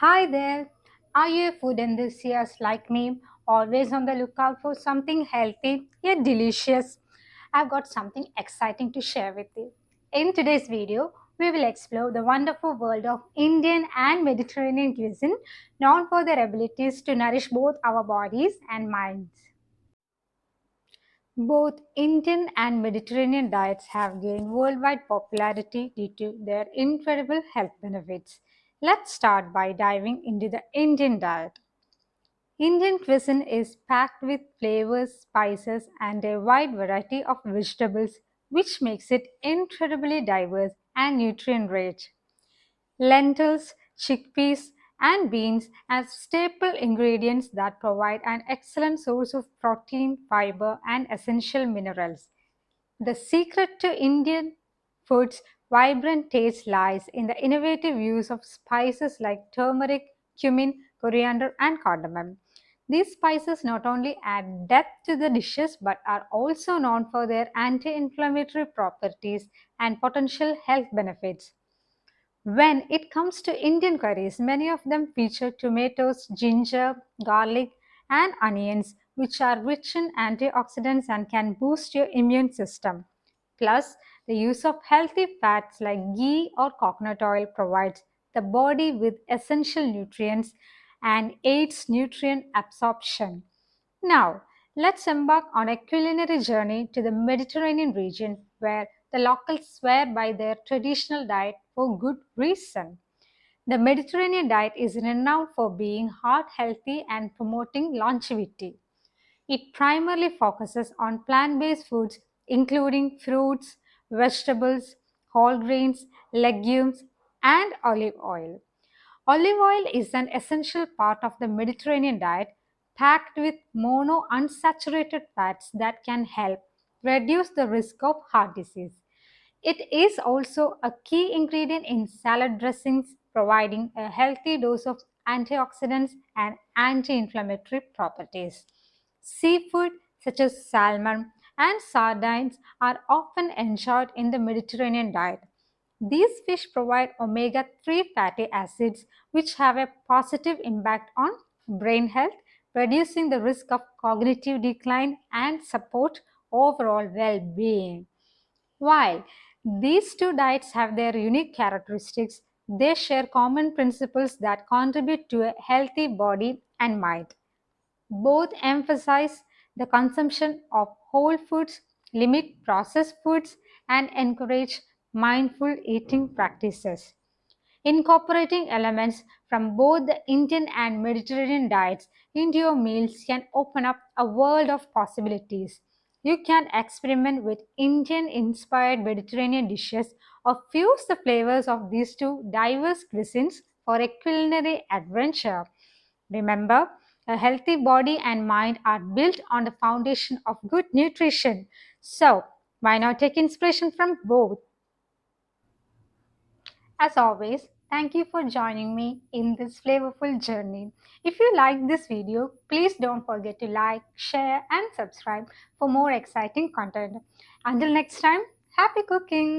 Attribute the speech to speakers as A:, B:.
A: Hi there. Are you a food enthusiast like me, always on the lookout for something healthy yet delicious? I've got something exciting to share with you. In today's video, we will explore the wonderful world of Indian and Mediterranean cuisine, known for their abilities to nourish both our bodies and minds. Both Indian and Mediterranean diets have gained worldwide popularity due to their incredible health benefits. Let's start by diving into the Indian diet. Indian cuisine is packed with flavors, spices, and a wide variety of vegetables, which makes it incredibly diverse and nutrient rich. Lentils, chickpeas, and beans as staple ingredients that provide an excellent source of protein, fiber, and essential minerals. The secret to Indian food's vibrant taste lies in the innovative use of spices like turmeric, cumin, coriander, and cardamom. These spices not only add depth to the dishes but are also known for their anti inflammatory properties and potential health benefits. When it comes to Indian curries, many of them feature tomatoes, ginger, garlic, and onions, which are rich in antioxidants and can boost your immune system. Plus, the use of healthy fats like ghee or coconut oil provides the body with essential nutrients and aids nutrient absorption. Now, let's embark on a culinary journey to the Mediterranean region where the locals swear by their traditional diet for good reason. The Mediterranean diet is renowned for being heart healthy and promoting longevity. It primarily focuses on plant based foods, including fruits, vegetables, whole grains, legumes, and olive oil. Olive oil is an essential part of the Mediterranean diet, packed with monounsaturated fats that can help reduce the risk of heart disease. It is also a key ingredient in salad dressings, providing a healthy dose of antioxidants and anti inflammatory properties. Seafood such as salmon and sardines are often enjoyed in the Mediterranean diet. These fish provide omega 3 fatty acids, which have a positive impact on brain health, reducing the risk of cognitive decline and support overall well being. While these two diets have their unique characteristics, they share common principles that contribute to a healthy body and mind. Both emphasize the consumption of whole foods, limit processed foods, and encourage mindful eating practices. Incorporating elements from both the Indian and Mediterranean diets into your meals can open up a world of possibilities. You can experiment with Indian inspired Mediterranean dishes or fuse the flavors of these two diverse cuisines for a culinary adventure. Remember, a healthy body and mind are built on the foundation of good nutrition. So, why not take inspiration from both? As always, thank you for joining me in this flavorful journey. If you like this video, please don't forget to like, share, and subscribe for more exciting content. Until next time, happy cooking!